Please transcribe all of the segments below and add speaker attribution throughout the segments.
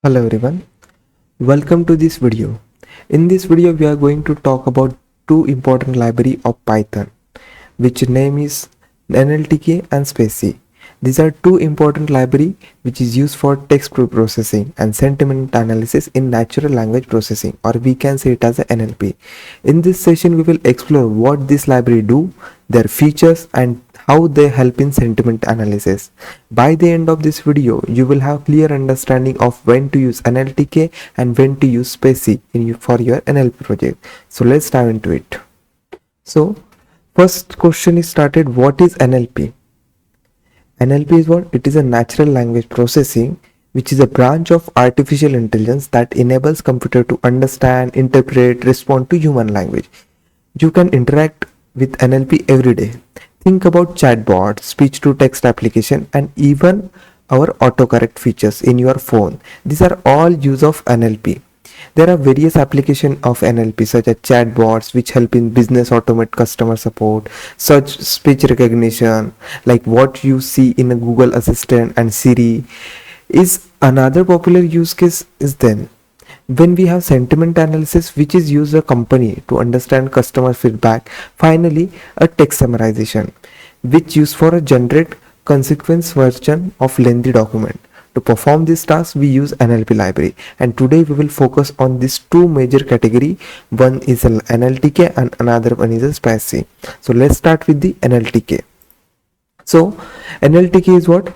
Speaker 1: Hello everyone, welcome to this video. In this video we are going to talk about two important library of Python, which name is NLTK and SpaCy. These are two important library which is used for text preprocessing and sentiment analysis in natural language processing, or we can say it as a NLP. In this session we will explore what this library do, their features and how they help in sentiment analysis. By the end of this video, you will have clear understanding of when to use NLTK and when to use SpaCy for your NLP project. So let's dive into it. So first question is started, what is NLP? NLP is what? It is a natural language processing, which is a branch of artificial intelligence that enables computer to understand, interpret, respond to human language. You can interact with NLP every day. Think about chatbots, speech to text application, and even our autocorrect features in your phone. These are all use of NLP. There are various applications of NLP such as chatbots which help in business automate customer support, search speech recognition like what you see in a Google Assistant and Siri is another popular use case. Is then when we have sentiment analysis, which is used a company to understand customer feedback. Finally, a text summarization, which used for a generate consequence version of lengthy document. To perform this task, we use NLP library, and today we will focus on these two major category. One is an NLTK and another one is a SpaCy. So let's start with the NLTK. So NLTK is what?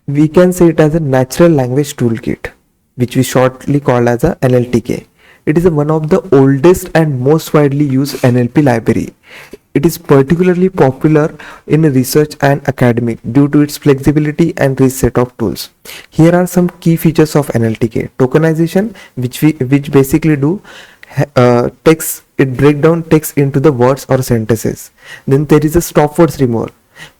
Speaker 1: We can say it as a natural language toolkit, which we shortly call as a NLTK. It is one of the oldest and most widely used NLP library. It is particularly popular in research and academic due to its flexibility and rich set of tools. Here are some key features of NLTK. Tokenization, which basically do text, it break down text into the words or sentences. Then there is a stop words removal.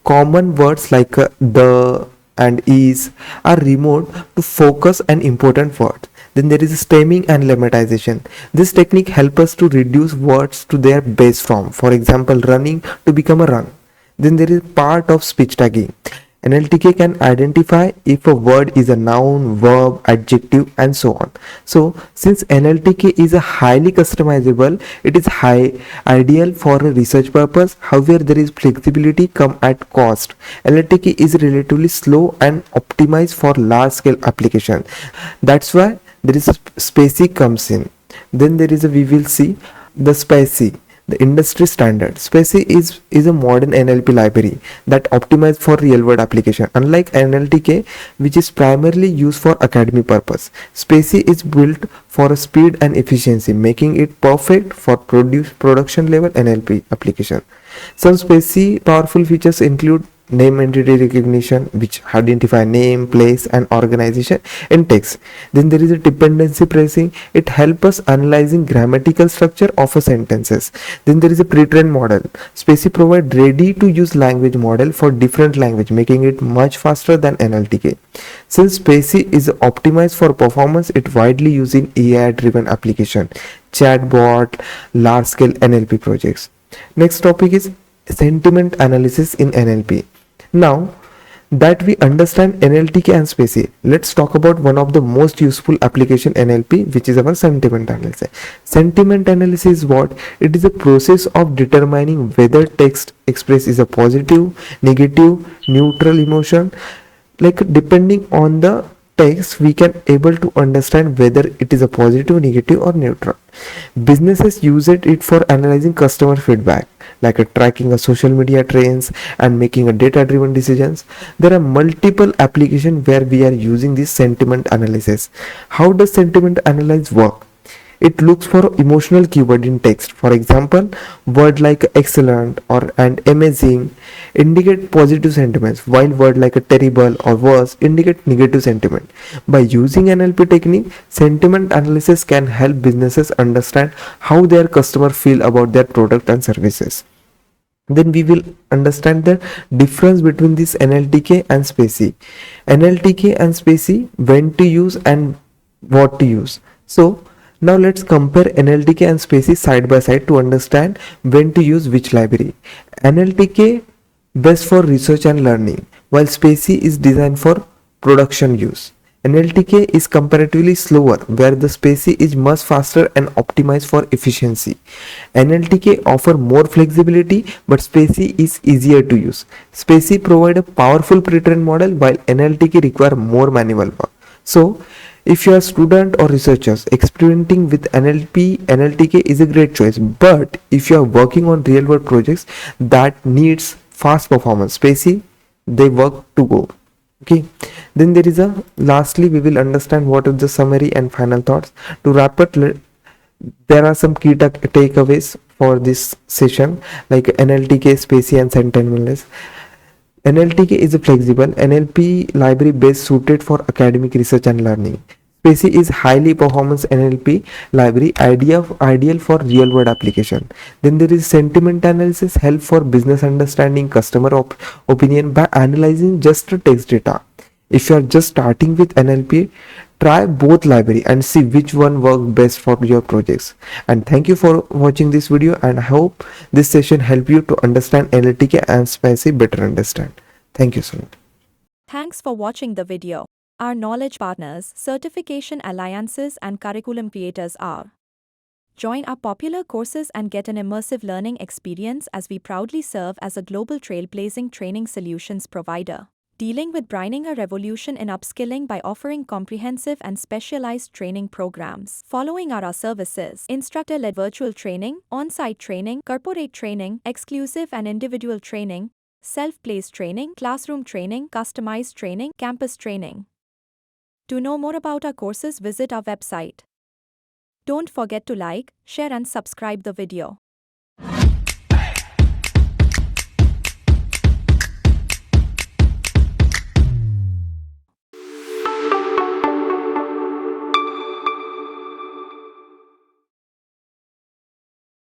Speaker 1: Common words like the and is are removed to focus on important words. Then there is stemming and lemmatization. This technique helps us to reduce words to their base form. For example, running to become a run. Then there is part of speech tagging. NLTK can identify if a word is a noun, verb, adjective, and so on. So, since NLTK is a highly customizable, it is ideal for a research purpose. However, there is flexibility come at cost. NLTK is relatively slow and optimized for large-scale application. That's why there is a SpaCy comes in. Then there is we will see the SpaCy, the industry standard. SpaCy is a modern NLP library that optimized for real world application. Unlike NLTK, which is primarily used for academic purpose, SpaCy is built for speed and efficiency, making it perfect for production level NLP application. Some SpaCy powerful features include name entity recognition, which identify name, place and organization in text. Then there is a dependency pricing. It helps us analyzing grammatical structure of a sentences. Then there is a pre-trained model. SpaCy provide ready to use language model for different language, making it much faster than NLTK. Since SpaCy is optimized for performance, it widely used in AI driven application, chatbot, large scale NLP projects. Next topic is sentiment analysis in NLP. Now that we understand NLTK and SpaCy, let's talk about one of the most useful application NLP, which is our sentiment analysis. Sentiment analysis is what? It is a process of determining whether text express is a positive, negative, neutral emotion. Like depending on the text, we can able to understand whether it is a positive, negative or neutral. Businesses use it for analyzing customer feedback, like tracking a social media trends and making a data driven decisions. There are multiple applications where we are using this sentiment analysis. How does sentiment analysis work? It looks for emotional keyword in text. For example, word like excellent or and amazing indicate positive sentiments, while word like a terrible or worse indicate negative sentiment. By using NLP technique, sentiment analysis can help businesses understand how their customer feel about their product and services. Then we will understand the difference between this NLTK and SpaCy. NLTK and SpaCy, when to use and what to use. So now let's compare NLTK and SpaCy side by side to understand when to use which library. NLTK best for research and learning, while SpaCy is designed for production use. NLTK is comparatively slower, where the SpaCy is much faster and optimized for efficiency. NLTK offer more flexibility, but SpaCy is easier to use. SpaCy provide a powerful pre-trained model, while NLTK require more manual work. So, if you are a student or researchers experimenting with NLTK is a great choice. But if you are working on real-world projects that needs fast performance, SpaCy, they work to go. Okay, then there is a lastly we will understand what is the summary and final thoughts. To wrap it, there are some key takeaways for this session, like NLTK, SpaCy and Sentinel. NLTK is a flexible NLP library best suited for academic research and learning. SpaCy is highly performance NLP library ideal for real world application. Then there is sentiment analysis, help for business understanding customer opinion by analyzing just the text data. If you are just starting with NLP, try both library and see which one works best for your projects. And thank you for watching this video, and I hope this session helped you to understand NLTK and SpaCy better understand. Thank you so much.
Speaker 2: Thanks for watching the video. Our knowledge partners, certification alliances and curriculum creators are. Join our popular courses and get an immersive learning experience as we proudly serve as a global trailblazing training solutions provider, dealing with braining a revolution in upskilling by offering comprehensive and specialized training programs. Following are our services: instructor-led virtual training, on-site training, corporate training, exclusive and individual training, self-paced training, classroom training, customized training, campus training. To know more about our courses, visit our website. Don't forget to like, share and subscribe the video.